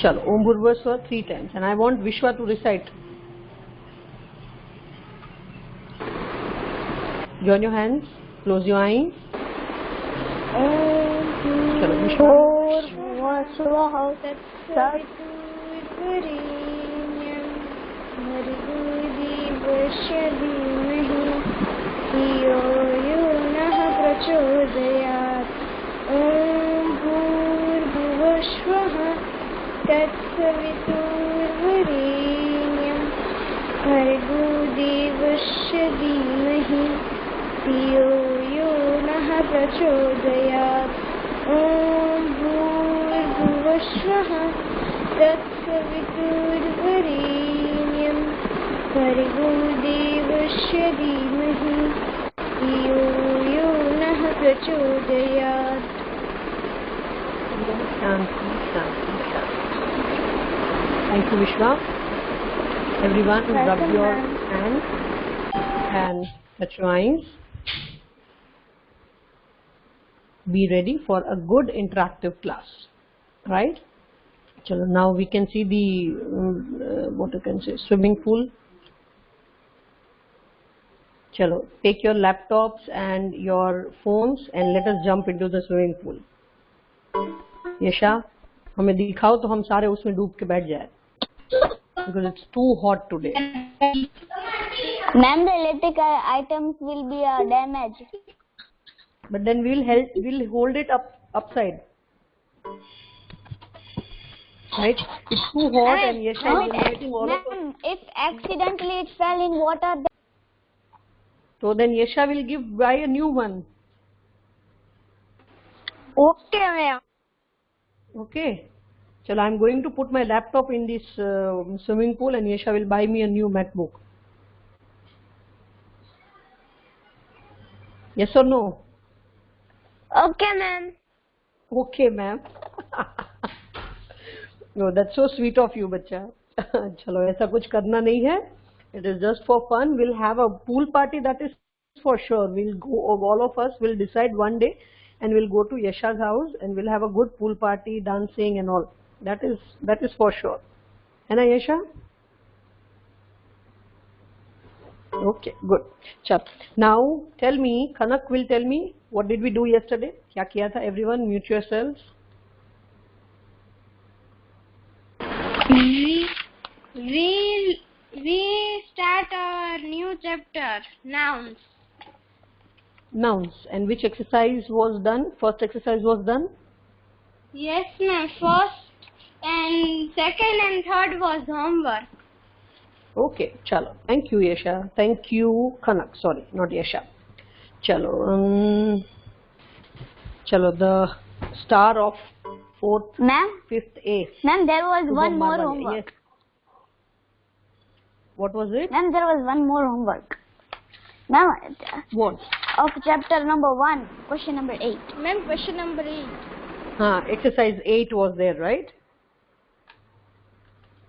Chalo, Om Bhurvasva 3 times, and I want Vishwa to recite. Join your hands, close your eyes. Chalo, Vishwa. तत्सवितुर्वरेण्यं भर्गो देवस्य धीमहि धियो यो नः प्रचोदयात् ॐ भूर्भुवस्वः तत्सवितुर्वरेण्यं भर्गो देवस्य धीमहि धियो यो नः प्रचोदयात्. Thank you, Vishwa. Everyone, rub your hands and touch your eyes. Be ready for a good interactive class, right? Chalo, now we can see the what you can say, swimming pool. Chalo, take your laptops and your phones and let us jump into the swimming pool. Yasha, हमें दिखाओ तो हम सारे उसमें डूब के बैठ जाए. Because it's too hot today. Ma'am, the electrical items will be damaged. But then we'll hold it upside. Right? It's too hot and Yasha is inviting all of us. If accidentally it fell in water, So then Yasha will buy a new one. okay, ma'am. Okay. Chalo, I'm going to put my laptop in this swimming pool and Yasha will buy me a new MacBook. Yes or no? Okay, ma'am. Okay, ma'am. No, that's so sweet of you, bacha. Chalo, ऐसा कुछ करना नहीं है. It is just for fun. We'll have a pool party, that is for sure. We'll go, all of us will decide one day and we'll go to Yasha's house and we'll have a good pool party, dancing and all. That is for sure. है ना Yasha? Okay, good. Chal. Now tell me, Kanak will tell me, what did we do yesterday? क्या किया था? Everyone mute yourselves. We start our new chapter, nouns. Nouns. And which exercise was done? First exercise was done? Yes, ma'am. First and second and third was homework. Okay, chalo. Thank you, Yasha. Thank you, Kanak. Sorry, not Yasha. Chalo. Chalo, the star of 4th, Ma'am? 5th A. Ma'am, there was Subham one more Marwani. homework. Yes. What was it? Ma'am, there was one more homework. Ma'am, What? of chapter number 1, question number 8. Ma'am, question number 8. Exercise 8 was there, right?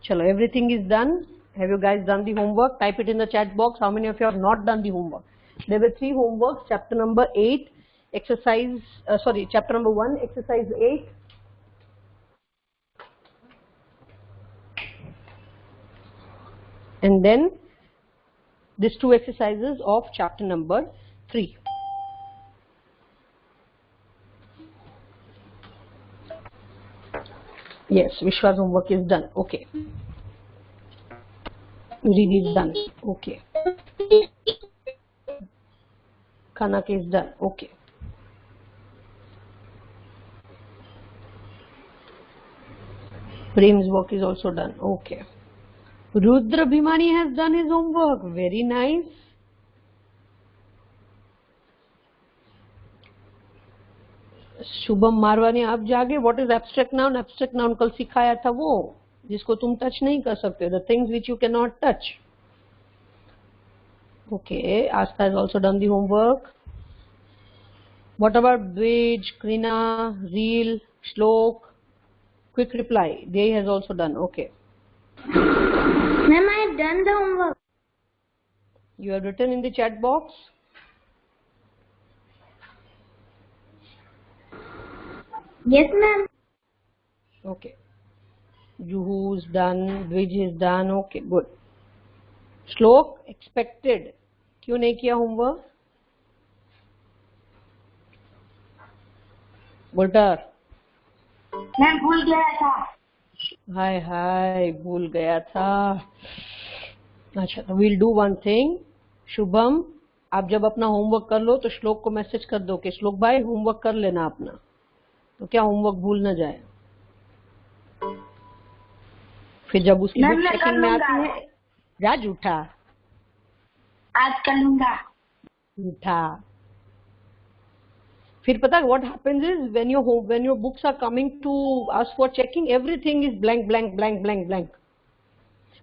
Chalo, everything is done. Have you guys done the homework? Type it in the chat box. How many of you have not done the homework? There were 3 homeworks. Chapter number 8, chapter number 1, exercise 8. And then these 2 exercises of chapter number 3. Yes, Vishwa's homework is done. Okay. Read is done. Okay. Kanak is done. Okay. Prem's work is also done. Okay. Rudra Bhimani has done his homework. Very nice. Shubham मारवानी आप जागे. What is abstract noun? Abstract noun कल सिखाया था वो जिसको तुम touch नहीं कर सकते. The things which you cannot touch. Okay, Asta has also done the homework. What about Dwej, Krina, Reel, Shlok? Quick reply. They has also done. Okay. Ma'am, I have done the homework. You have written in the chat box. Yes, ma'am. Okay. Juhu's done, Dvij is done. Okay, good. Shlok, expected. क्यों नहीं किया homework? बोल्टर मैं भूल गया था. हाय हाय भूल गया था. अच्छा तो we'll do one thing. Shubham, आप जब अपना होमवर्क कर लो तो श्लोक को मैसेज कर दो कि श्लोक भाई होमवर्क कर लेना अपना, तो क्या होमवर्क भूल न जाए. फिर जब उसकी बुक चेकिंग में आती है, जा झूठा, आज कर लूंगा. झूठा. फिर पता है what happens is when your books are coming to us for checking, everything is blank blank blank blank blank.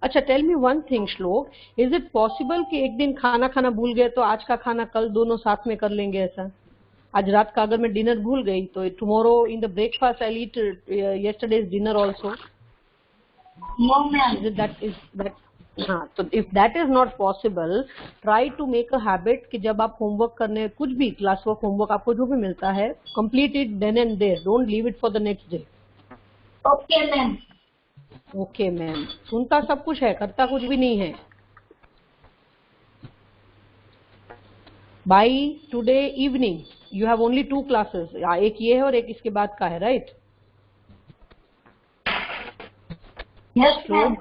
अच्छा tell me one thing श्लोक, is it possible कि एक दिन खाना खाना भूल गए तो आज का खाना कल दोनों साथ में कर लेंगे? ऐसा आज रात का अगर मैं डिनर भूल गई तो tomorrow in the breakfast I'll eat yesterday's dinner also. No ma'am. Is it that हाँ, तो if that is not possible, try to make a habit कि जब आप होमवर्क करने, कुछ भी क्लास वर्क होमवर्क आपको जो भी मिलता है, complete it then and there, don't leave it for the next day. Okay ma'am. Okay ma'am. सुनता सब कुछ है, करता कुछ भी नहीं है. By today evening you have only 2 classes. एक ये है और एक इसके बाद का है, right? Yes ma'am.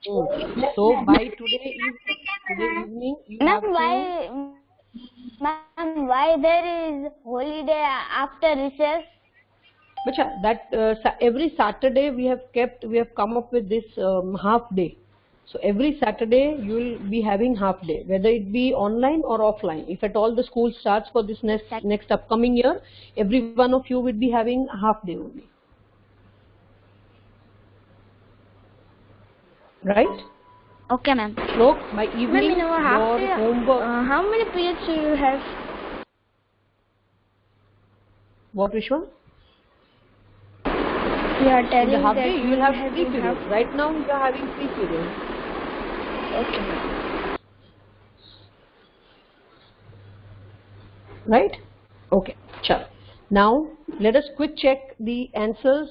So by today evening you have to. Ma'am, why there is holiday after recess? Bacha, that every Saturday we have come up with this half day. So every Saturday you will be having half day, whether it be online or offline. If at all the school starts for this next upcoming year, every one of you will be having half day only. Right? Okay ma'am. So by evening your homework. How many periods do you have? What, Vishwa? You are telling in the half that day you will have 3 periods. Right now you are having 3 periods. Okay ma'am. Right? Okay. Chalo. Now let us quick check the answers.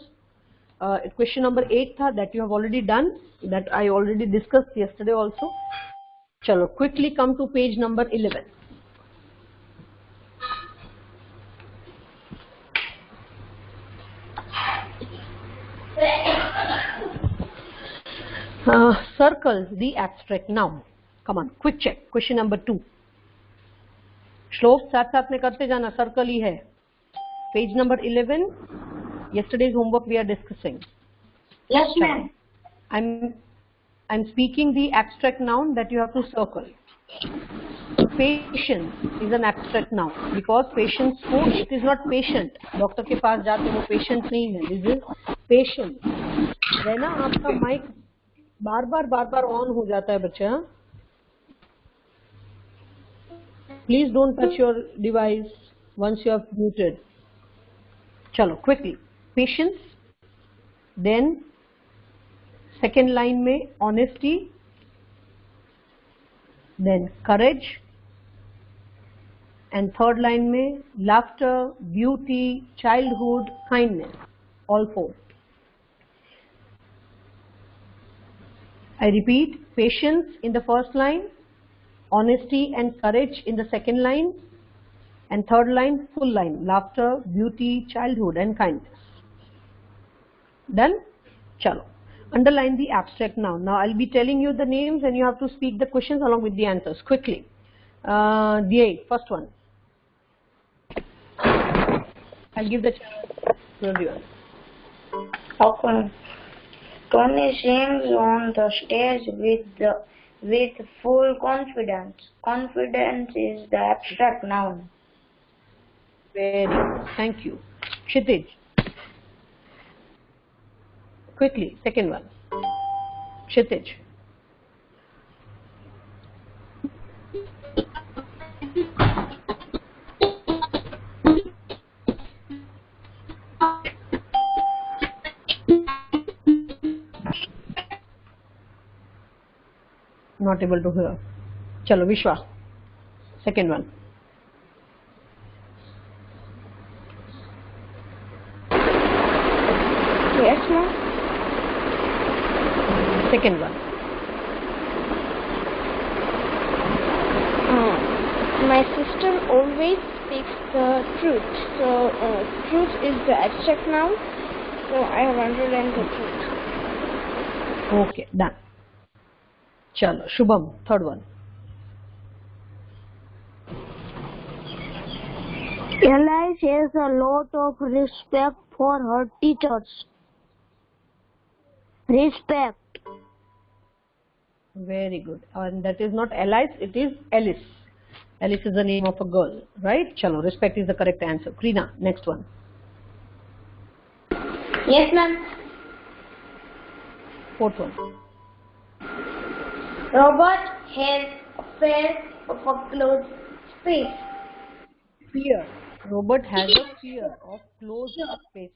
Question number 8 tha, that you have already done, that I already discussed yesterday also. Chalo, quickly come to page number 11. Circle the abstract noun. Come on, quick check. Question number 2. श्लोक साथ साथ में करते जाना, circle ही है. Page number 11. Yesterday's homework we are discussing. Yes ma'am. I'm speaking the abstract noun that you have to circle. Patience is an abstract noun because patience को, it is not patient. Doctor के पास जाते वो patient नहीं है. This is patient. है ना, आपका mic bar bar on हो जाता है बच्चा. Please don't touch your device once you have muted. चलो quickly. Patience. Then second line में honesty. Then courage. And third line में laughter, beauty, childhood, kindness. All 4. I repeat, patience in the first line, honesty and courage in the second line, and third line, full line, laughter, beauty, childhood and kindness. Done? Chalo. Underline the abstract noun. Now I'll be telling you the names and you have to speak the questions along with the answers quickly. The first one. I'll give the chance to everyone. Okay. Tony sings on the stage with full confidence. Confidence is the abstract noun. Very good. Thank you. Kshitij. Quickly, second one. Kshitij. Not able to hear. Chalo, Vishwa. Second one. Yes, ma'am. Second one. My sister always speaks the truth. So truth is the abstract noun. So I have underlined the truth. Okay, done. Chalo, Shubham, third one. Alice has a lot of respect for her teachers. Respect. Very good. And that is not Alice, it is Alice. Alice is the name of a girl, right? Chalo, respect is the correct answer. Krina, next one. Yes, ma'am. Fourth one. Robert has a pair of a closed space. Fear. Robert has a fear of closed space.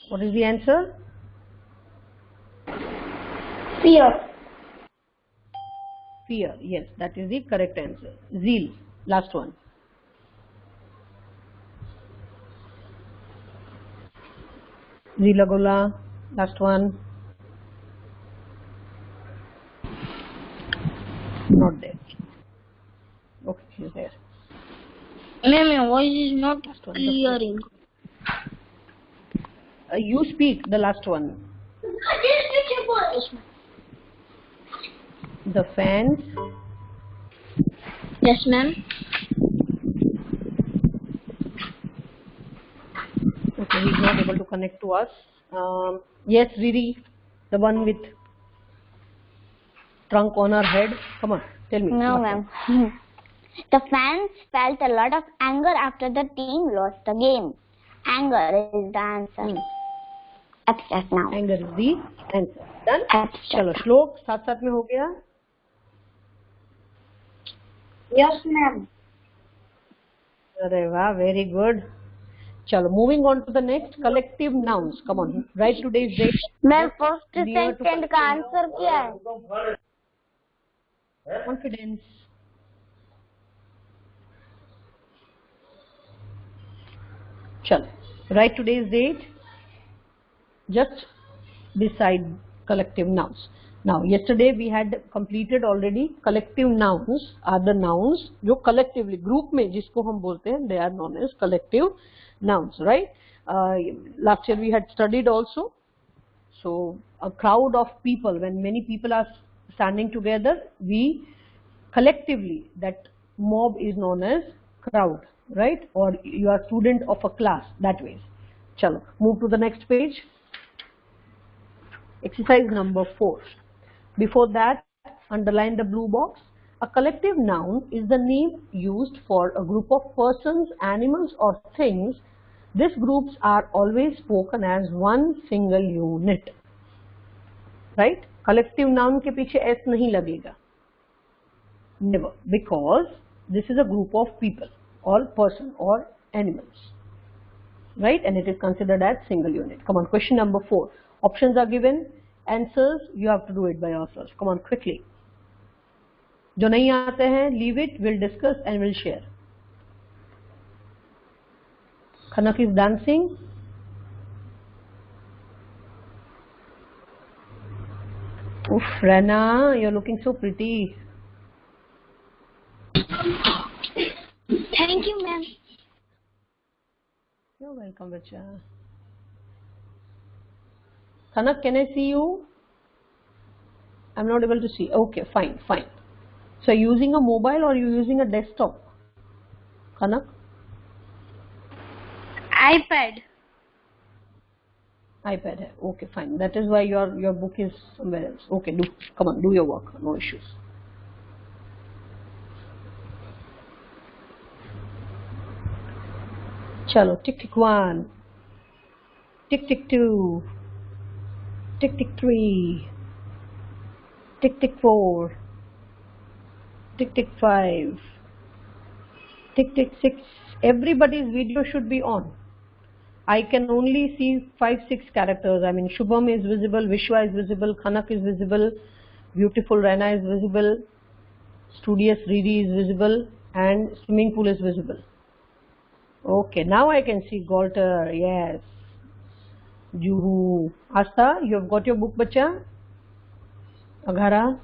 What is the answer? Fear. Fear. Yes, that is the correct answer. Zeal. Last one. Zeelagola. Last one. Not there. Okay, she's there. Ma'am, your voice is not Last one. clearing. You speak the last one. The fans. Yes, ma'am. Okay, he's not able to connect to us. Yes, Riri, the one with trunk on her head. Come on, tell me. No, what ma'am. one? The fans felt a lot of anger after the team lost the game. Anger is the answer. Abstract now. Anger is the answer. Done? Abstract. चलो श्लोक साथ साथ में हो गया. Yes, ma'am. अरे वाह, very good. चलो, moving on to the next, collective nouns. Come on, write today's date. Ma'am first near to sentence का आंसर क्या है? Confidence. चलो, write today's date. Just beside collective nouns. Now, yesterday we had completed already. Collective nouns are the nouns जो collectively group में जिसको हम बोलते हैं, they are known as collective nouns, right? Last year we had studied also. So a crowd of people, when many people are standing together, we collectively, that mob is known as crowd, right? Or you are student of a class, that way. Chalo, move to the next page. Exercise number 4. Before that, underline the blue box. A collective noun is the name used for a group of persons, animals or things. These groups are always spoken as one single unit. Right? Collective noun के पीछे S नहीं लगेगा. Never. Because this is a group of people or person or animals. Right? And it is considered as single unit. Come on, question number 4. Options are given. Answers, you have to do it by yourself. Come on, quickly. जो नहीं आते हैं, leave it, we'll discuss and we'll share. Khanak is dancing. Oof, Rana, you're looking so pretty. Thank you, ma'am. You're welcome, bacha. Khanak, can I see you? I'm not able to see. Okay, fine, fine. So, using a mobile or you using a desktop? Khanak? iPad. iPad hai. Okay, fine. That is why your book is somewhere else. Okay, come on, do your work. No issues. Chalo, tick tick 1, tick tick 2, tick tick 3, tick tick 4, tick tick 5, tick tick 6. Everybody's video should be on. I can only see 5-6 characters. I mean, Shubham is visible, Vishwa is visible, Khanak is visible, beautiful Rana is visible, studious Riri is visible, and swimming pool is visible. Okay, now I can see Galter. Yes. Juhu. Asta, you have got your book, bacha? Aghara?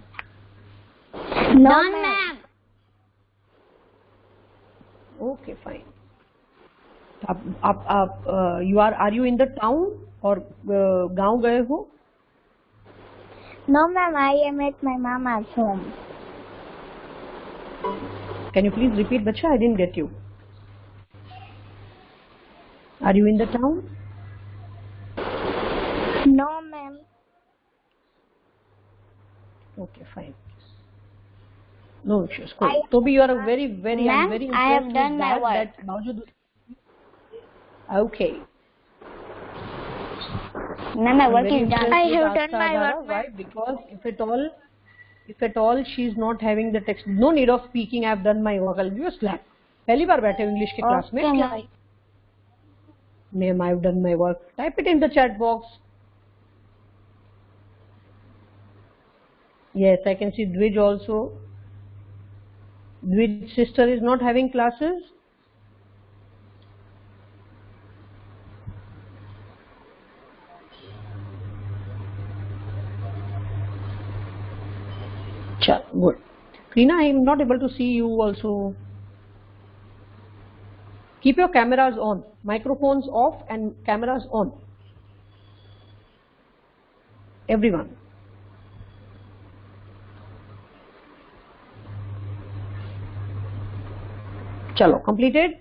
No, ma'am. Okay, fine. Are you in the town or गांव गए हो? No, ma'am. I am at my mama's home. Can you please repeat, bacha? I didn't get you. Are you in the town? No, ma'am. Okay, fine. No issues. Cool. Toby, you are a very, very, I'm very impressed I have done with my that. work. That Mawjud. Okay. Ma'am, my I'm work very is done. impressed I with have done Asta my Aghara. work, Why? Because if at all she is not having the text, no need of speaking. I have done my work. I'll give you a slap. पहली बार बैठे हो English के class में. Okay, Ma'am, I have done my work. Type it in the chat box. Yes, I can see Dwij also. Dwij's sister is not having classes. Chal, good. Krina, I am not able to see you also. Keep your cameras on. Microphones off and cameras on. Everyone. Chalo, completed?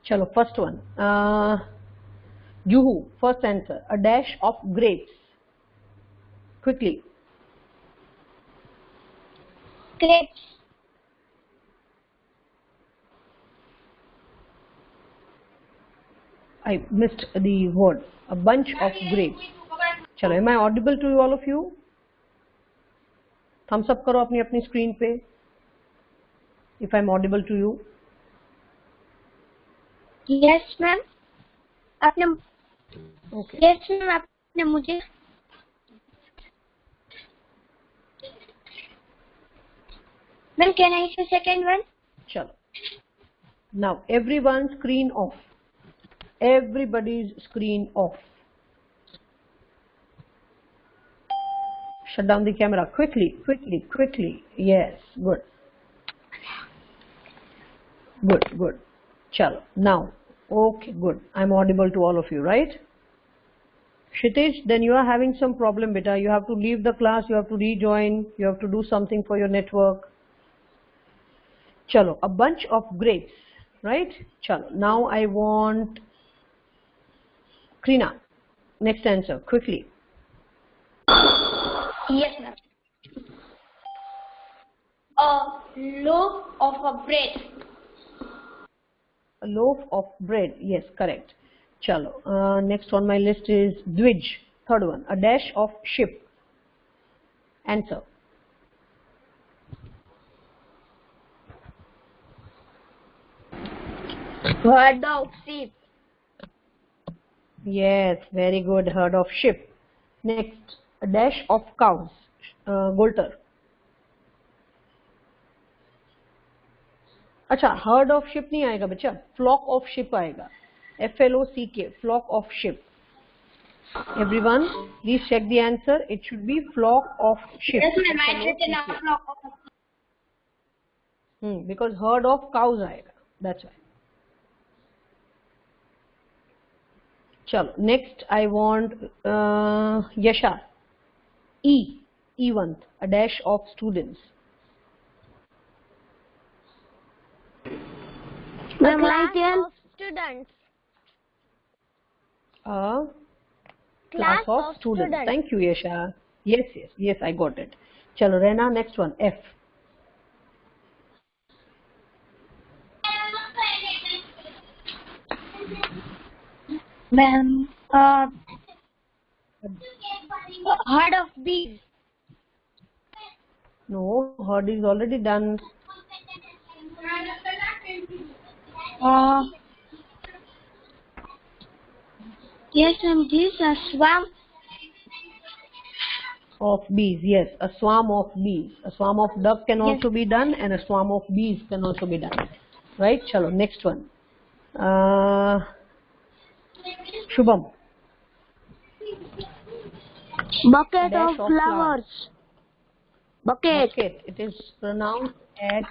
Chalo, first one. Juhu, first answer. A dash of grapes. Quickly. grapes. I missed the word. A bunch of grapes. Chalo, am I audible to all of you? Thumbs up करो अपनी अपनी screen पे. If I'm audible to you. Yes, ma'am. आपने Okay. Yes, ma'am. आपने मुझे Ma'am, can I say second one? Chalo. Now everyone's screen off. Everybody's screen off. Shut down the camera quickly, quickly, quickly. Yes, good. Good, good. Chalo. Now, okay, good. I'm audible to all of you, right? Kshitij, then you are having some problem, beta. You have to leave the class, you have to rejoin, you have to do something for your network. Chalo, a bunch of grapes, right? Chalo. Now I want Krina. Next answer, quickly. Yes, ma'am. A loaf of a bread. A loaf of bread. Yes, correct. Chalo. Next on my list is Dwij. Third one. A dash of ship. Answer. Herd of sheep. Yes, very good. Herd of sheep. Next, a dash of cows. Golter. अच्छा, herd of sheep नहीं आएगा बच्चा, flock of sheep आएगा. FLOCK, flock of sheep. Everyone, please check the answer. It should be flock of sheep. Yes, ma'am. I written a flock of because herd of cows आएगा. That's why. चलो, next I want Yasha. E1, a dash of students. The class of students. A class of students. Thank you, Yasha. Yes, yes, yes, I got it. Chalo, Rena, next one, F. Ma'am, herd of bees. No, herd is already done. Yes, ma'am. This is a swarm Of bees, yes, a swarm of bees. A swarm of duck can also be done, and a swarm of bees can also be done. Right? Chalo, next one. Shubham. Bucket Dash of of flowers. Bucket. Bucket. It is pronounced as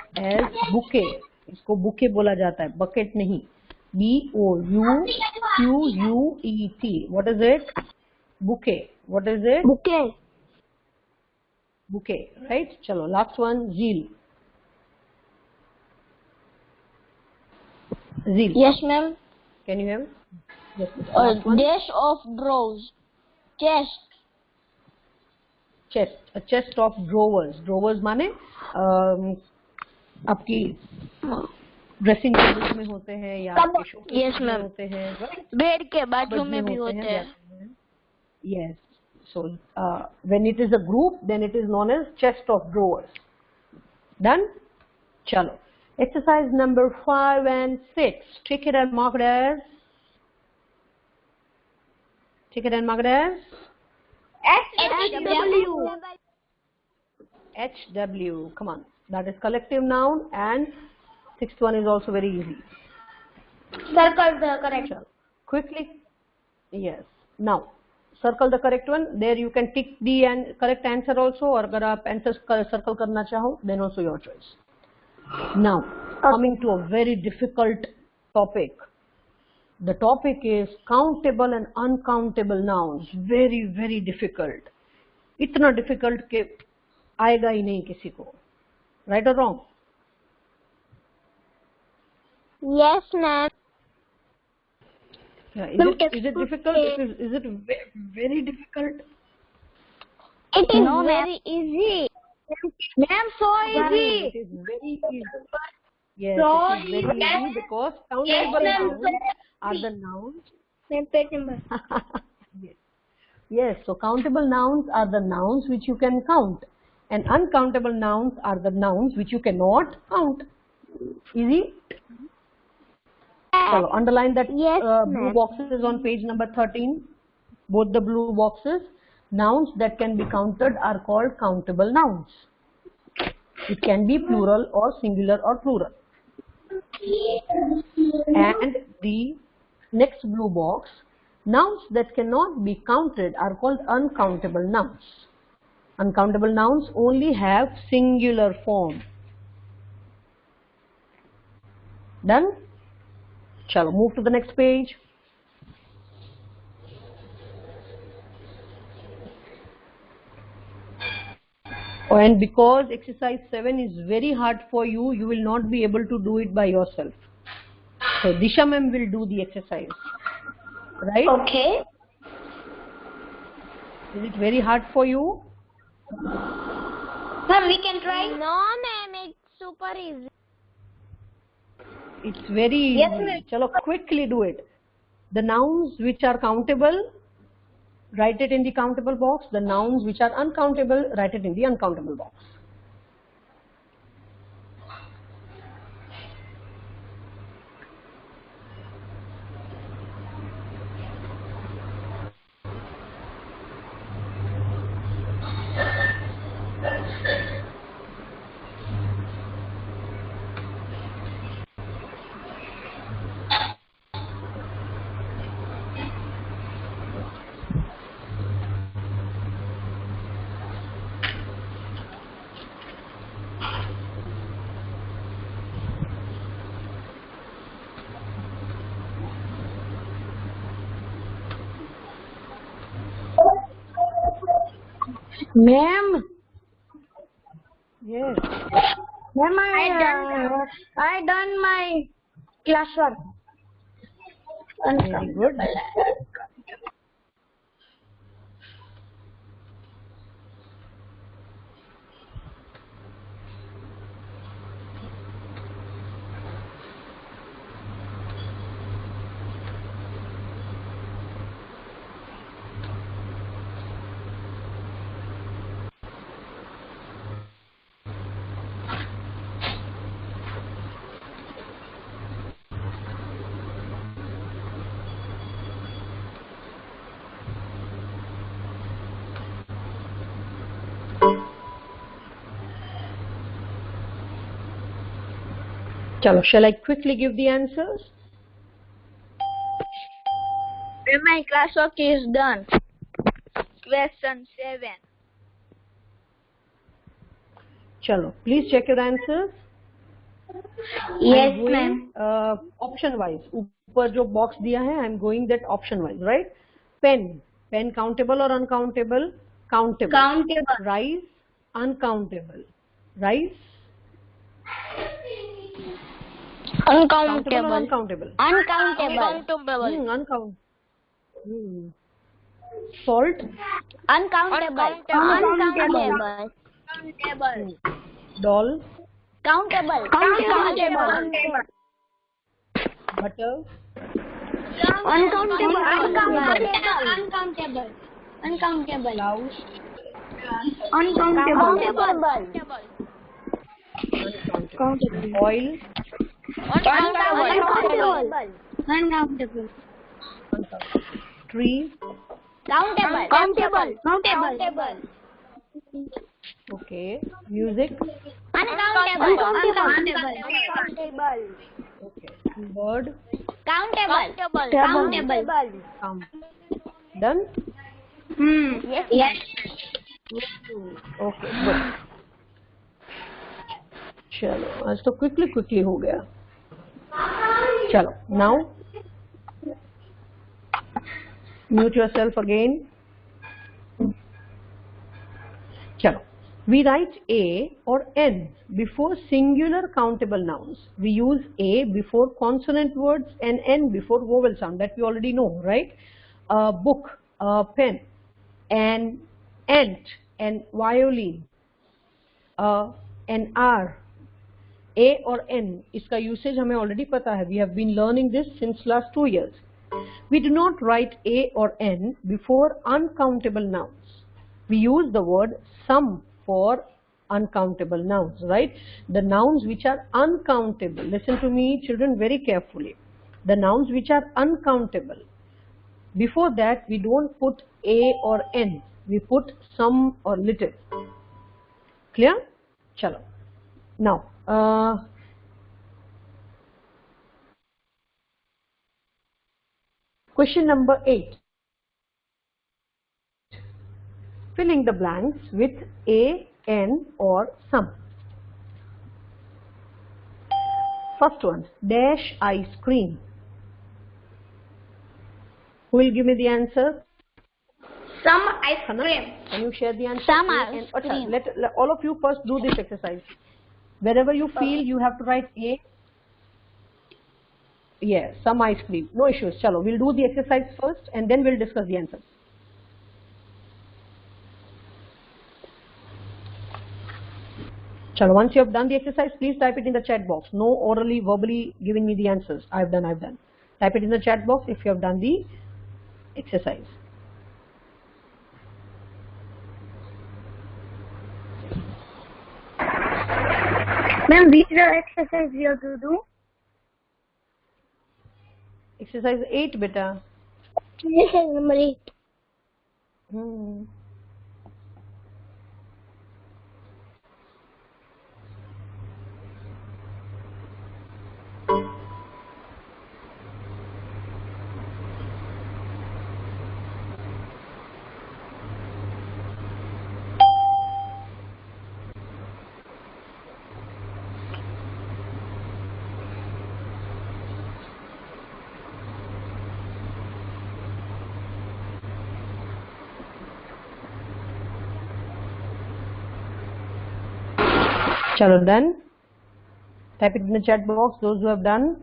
bouquet. इसको bouquet बोला जाता है, bucket नहीं. B-O-U-Q-U-E-T. What is it? Bouquet. What is it? Bouquet. Bouquet. Right? चलो, last one. Zeal. Zeal. Yes, ma'am. Can you hear? Yes. Last one. Dash of drawers. Chest. Chest. A chest of drawers. Drawers माने आपकी dressing table में होते हैं या आपके showcase में होते हैं, बेड के बाजू में भी होते हैं. Yes. So when it is a group, then it is known as chest of drawers. Done? Chalo. Exercise number 5 and 6. Take it and mark it as. Take it and mark it as. HW. HW. Come on. That is collective noun, and sixth one is also very easy. Circle the correct. Chalo. Quickly. Yes. Now. Circle the correct one. There you can tick the correct answer also, or अगर आप answer circle करना चाहो, then also your choice. Now, coming to a very difficult topic. The topic is countable and uncountable nouns. Very, very difficult. इतना difficult कि आएगा ही नहीं किसी को. Right or wrong? Yes, ma'am. Yeah, is it difficult? Is it very difficult? It is very easy. Ma'am, so easy. It is very easy. Yes, So it is very easy because countable nouns are the nouns. Yes. Yes, so countable nouns are the nouns which you can count, and uncountable nouns are the nouns which you cannot count. Easy? So underline that blue boxes on page number 13. Both the blue boxes. Nouns that can be counted are called countable nouns. It can be plural or singular or plural. And the next blue box, nouns that cannot be counted are called uncountable nouns. Uncountable nouns only have singular form. Done? Chalo, move to the next page. And because exercise 7 is very hard for you, you will not be able to do it by yourself. So Disha ma'am will do the exercise. Right? Okay. Is it very hard for you? Ma'am, we can try. No, ma'am, it's super easy. It's very easy. Yes, ma'am. Chalo, quickly do it. The nouns which are countable, write it in the countable box. The nouns which are uncountable, write it in the uncountable box. Ma'am. Yes. Ma'am, I done my classwork. Very good. Chalo, shall I quickly give the answers? My classwork is done. Question 7. Chalo, please check your answers. Yes, ma'am. Option wise. ऊपर जो box दिया है, I'm going that option wise, right? Pen countable or uncountable? Countable. Countable. Rice, uncountable. Rice, countable or Uncountable. uncountable? Uncountable. Uncountable. Salt, Uncountable. Uncountable. doll, Countable. butter, Uncountable. blouse, Uncountable. oil, Uncountable. tree, Countable. okay, music, Uncountable. okay, bird, Countable. done? Yes. Okay, good. चलो आज तो quickly हो गया. चलो now mute yourself again. चलो, we write a or n before singular countable nouns. We use a before consonant words and n before vowel sound. That we already know, right? Book, pen, an ant, and violin, an r. A or N, इसका usage हमें already पता है. We have been learning this since last 2 years. We do not write A or N before uncountable nouns. We use the word some for uncountable nouns, right? The nouns which are uncountable. Listen to me, children, very carefully. The nouns which are uncountable. Before that, we don't put A or N. We put some or little. Clear? Chalo. Now, question number 8. Filling the blanks with a, n or some. First one, dash ice cream. Who will give me the answer? Some ice cream. Can you share the answer? Some A ice and- cream. Let all of you first do this exercise. Wherever you feel you have to write A. Yeah, some ice cream. No issues. Chalo, we'll do the exercise first and then we'll discuss the answers. Chalo, once you have done the exercise, please type it in the chat box. No orally, verbally giving me the answers. I've done. Type it in the chat box if you have done the exercise. Ma'am, which exercise we have to do? Exercise 8, beta. Exercise number 8. Chalo, done. Type it in the chat box, those who have done.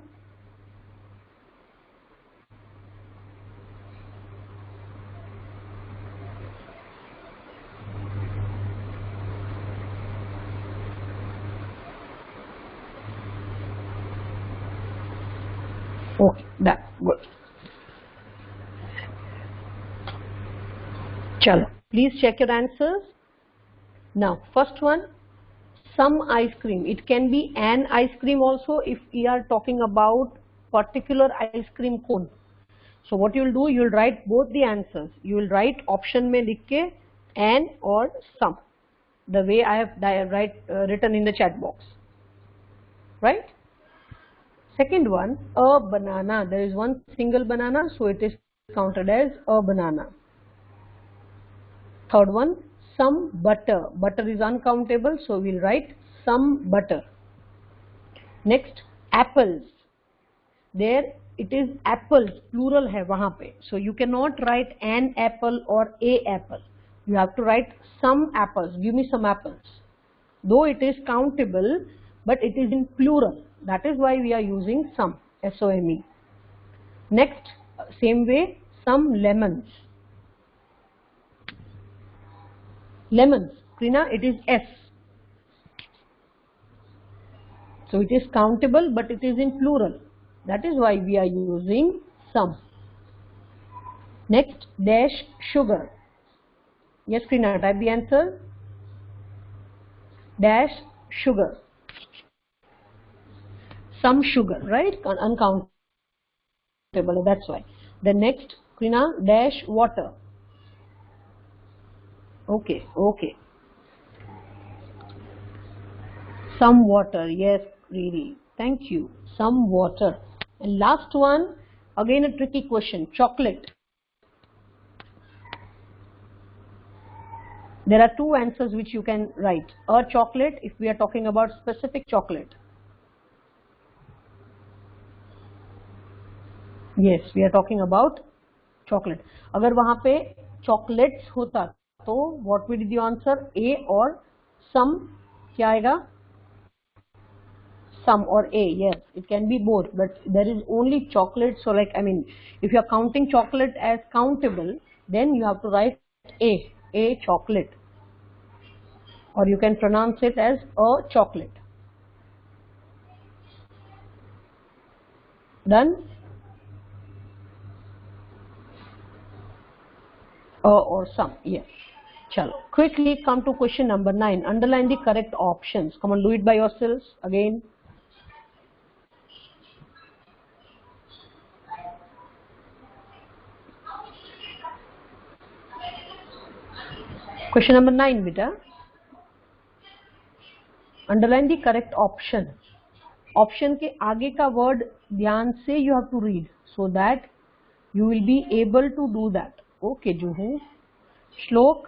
Okay, done. Good. Chalo, please check your answers. Now, first one, some ice cream. It can be an ice cream also if we are talking about particular ice cream cone. So what you will do, you will write both the answers. You will write option में लिख के an or some, the way I have written in the chat box, right? Second one, a banana. There is one single banana, so it is counted as a banana. Third one, some butter. Butter is uncountable, so we'll write some butter. Next, apples. There it is apples, plural hai wahan pe. So you cannot write an apple or a apple. You have to write some apples. Give me some apples. Though it is countable, but it is in plural. That is why we are using some, S-O-M-E. Next, same way, some lemons. Lemons, Krina, it is S. So it is countable, but it is in plural. That is why we are using some. Next, dash sugar. Yes, Krina, type the answer. Dash sugar. Some sugar, right? Uncountable, that's why. The next, Krina, dash water. Okay, okay. Some water, yes, really. Thank you. Some water. And last one, again a tricky question, chocolate. There are two answers which you can write. A chocolate, if we are talking about specific chocolate. Yes, we are talking about chocolate. अगर वहाँ पे chocolates होता तो what would be the answer? A or some? क्या आएगा? Some or A. Yes, it can be both, but there is only chocolate. So like, I mean, if you are counting chocolate as countable, then you have to write A chocolate, or you can pronounce it as a chocolate. Done? Or some, yes. Chalo. Quickly come to question number 9. Underline the correct options. Come on, do it by yourselves again. Question number 9, beta. Underline the correct option. Option के आगे का word ध्यान से you have to read so that you will be able to do that. Okay, Juhu. Shlok,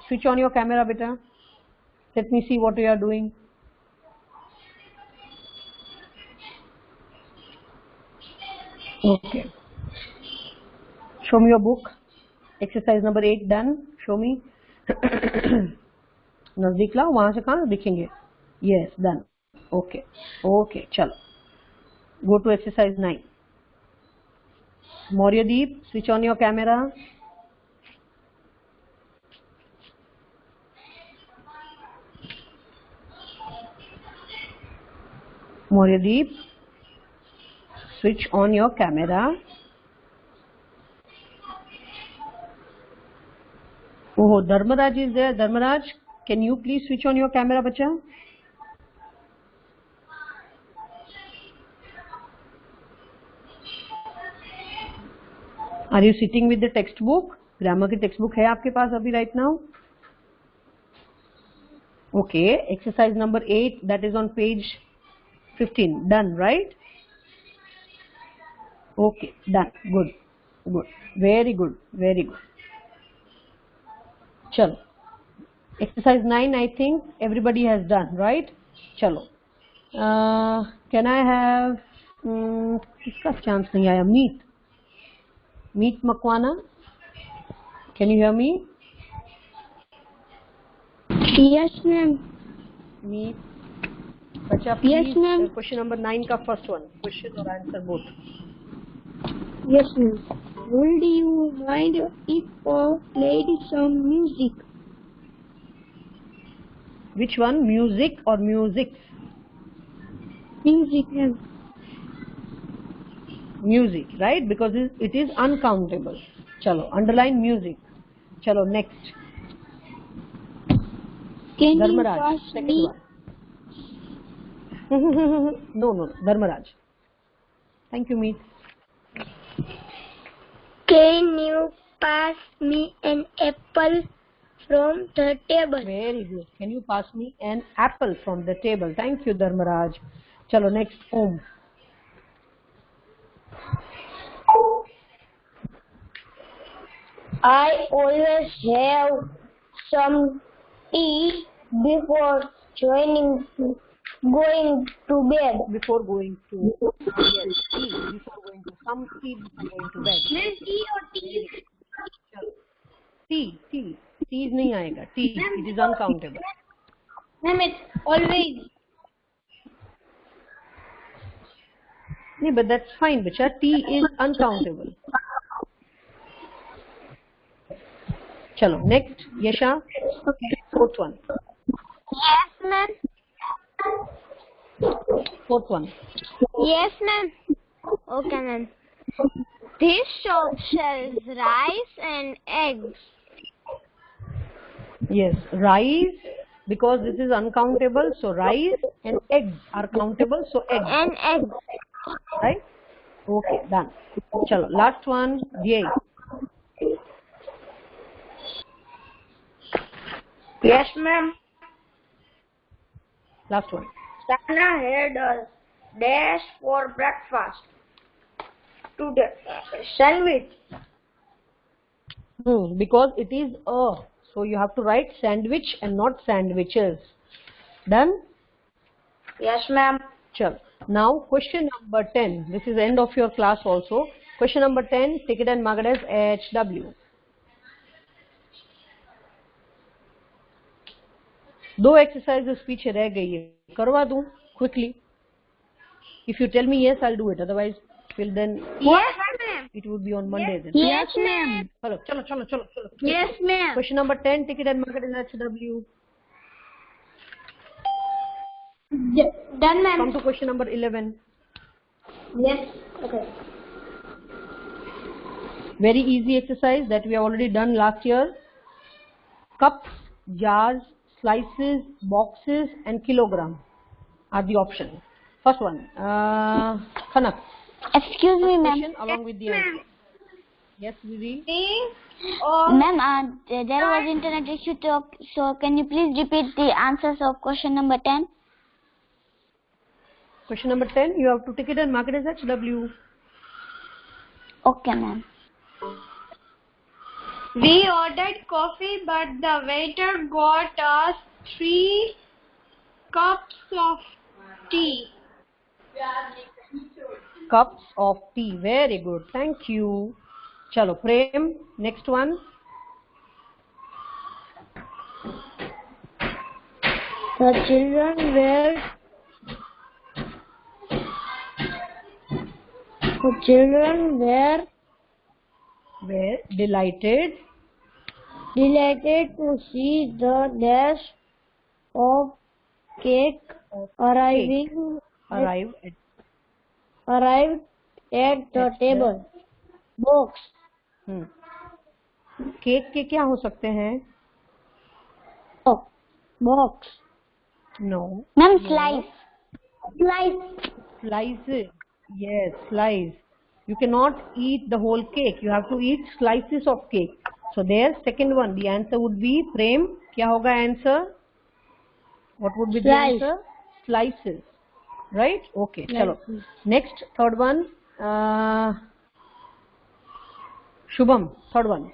switch on your camera, beta. Let me see what you are doing. Okay. Show me your book. Exercise number 8 done. Show me. नजदीक लाओ, वहां से कहाँ दिखेंगे? Yes, done. Okay. Okay, चलो. Go to exercise 9. Mauryadeep, switch on your camera. Mauryadeep, switch on your camera. Oh, Dharmaraj is there. Dharmaraj, can you please switch on your camera, bacha? Are you sitting with the textbook? Grammar की textbook है आपके पास अभी right now? Okay, exercise number 8, that is on page 15. Done, right? Okay, done. Good, good. Very good, very good. Chalo. Exercise 9, I think everybody has done, right? Chalo. Can I have? किसका chance नहीं आया? Meet Makwana. Can you hear me? Yes, ma'am. Meet. Bacha, please. Yes, ma'am. Question number 9 का first one. Question or answer both. Yes, ma'am. Would you mind if I played some music? Which one? Music or music? Music, ma'am. Music, right? Because it is uncountable. Chalo, underline music. Chalo, next. Can Dharmaraj, you pass second me? one. No, Dharmaraj. Thank you, Meet. Can you pass me an apple from the table? Very good. Can you pass me an apple from the table? Thank you, Dharmaraj. Chalo, next. Om. I always have some tea before going to bed. Before going to, yes, tea before going to, some tea before going to bed. Ma'am, tea or tea? चलो, tea नहीं आएगा. Tea, it is uncountable. Ma'am, it's always. नहीं, but that's fine, बच्चा. Tea is uncountable. चलो, next, Yasha. Fourth one. Yes, ma'am. Fourth one. Yes, ma'am. Okay, ma'am. This shop sells rice and eggs. Yes, rice, because this is uncountable, so rice and eggs are countable, so eggs. And eggs. Right? Okay, done. Chalo, last one, Jay. Yes, ma'am. Last one. Sana had a dash for breakfast. Today, sandwich. Because it is a, so you have to write sandwich and not sandwiches. Done? Yes, ma'am. Chalo. Now, question number 10. This is the end of your class also. Question number 10, ticket and mark it as HW. दो exercises पीछे रह गई है, करवा दूं quickly. If you tell me yes, I'll do it. Otherwise, till then Yes, ma'am. it would be on Monday then. Yes, ma'am. चलो. Yes, ma'am. Question number 10, ticket and market is HW. Done, ma'am. Come to question number 11. Yes. Okay. Very easy exercise that we have already done last year. Cups, jars, slices, boxes and kilogram are the options. First one, Khanak. Excuse me, ma'am. Question along with the answer. Yes, Vivi. Ma'am, there was internet issue, so can you please repeat the answers of question number 10? Question number 10, you have to take it and mark it as HW. Okay, ma'am. We ordered coffee, but the waiter got us 3 cups of tea. Cups of tea. Very good. Thank you. Chalo, Prem. Next one. The children were Delighted to see the dash of cake arrived at the table. Box. Cake के क्या हो सकते हैं? Box. No. Ma'am, slice. Slices. Yes, slice. You cannot eat the whole cake. You have to eat slices of cake. So there, second one, the answer would be Prem. क्या होगा answer? What would be the answer? Slices. Right? Okay. Chalo. Next, third one. Shubham, third one.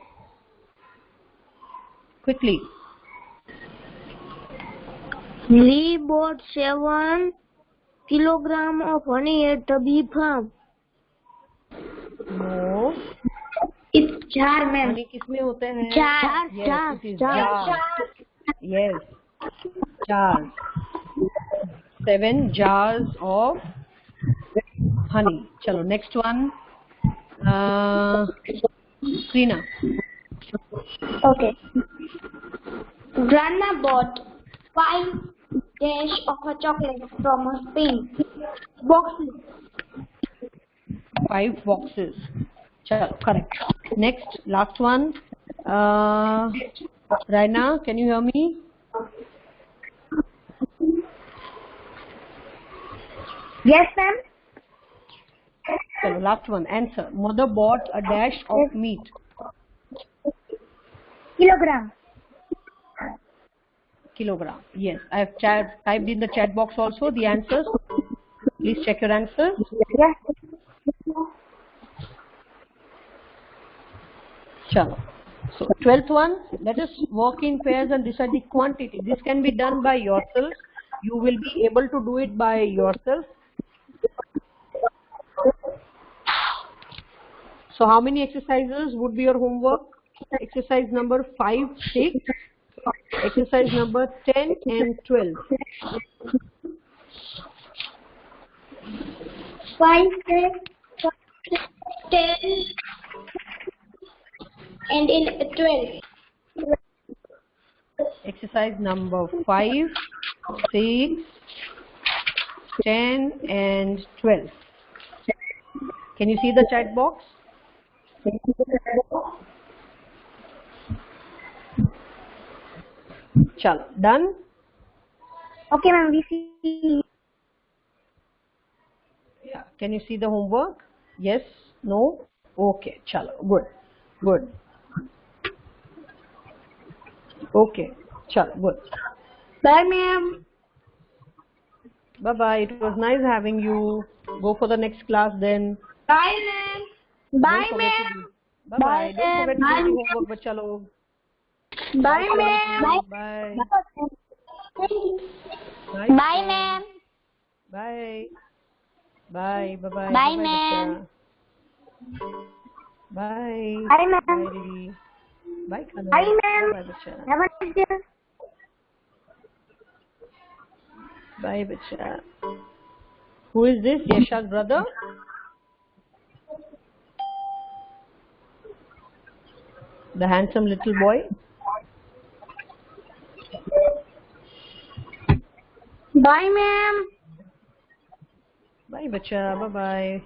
Quickly. Lee bought 7 kilograms of honey at the bee farm. No. It's jar, ma'am. honey किसमें होते हैं? Jar. Yes, it is jar. Yes. Jars. 7 jars of honey. Chalo, next one. Krina. Okay. Grandma bought 5 dash of a chocolate from a pink boxes. 5 boxes. Chalo, correct. Next, last one. Raina, can you hear me? Yes, ma'am. Chalo, last one. Answer. Mother bought a dash of meat. Kilogram. Yes, I have typed in the chat box also the answers. Please check your answers. Yes. Chalo. So 12th one, let us walk in pairs and decide the quantity. This can be done by yourself. You will be able to do it by yourself. So how many exercises would be your homework? Exercise number 5, 6, exercise number 10 and 12. 5, 6, 10, and in 12. Exercise number 5, 6, 10 and 12. Can you see the chat box? Chalo, done? Okay, ma'am, we see. Yeah. Can you see the homework? Yes? No? Okay. Chalo. Good. Good. Okay. Chalo. Good. Bye, ma'am. Bye-bye. It was nice having you. Go for the next class then. Bye, ma'am. Bye, ma'am. Bye-bye. Don't forget to do the homework, bacha log. Bye, ma'am. Bye. Bye, ma'am. Bye. Bye. Bye-bye. Bye, ma'am. Bye. Bye, ma'am. Bye, Riri. Bye, Kanu. Bye, ma'am. Bye, bacha. Have a nice day. Bye, bacha. Who is this? Yasha's brother? The handsome little boy? Bye, ma'am. Bye, bacha. Bye-bye.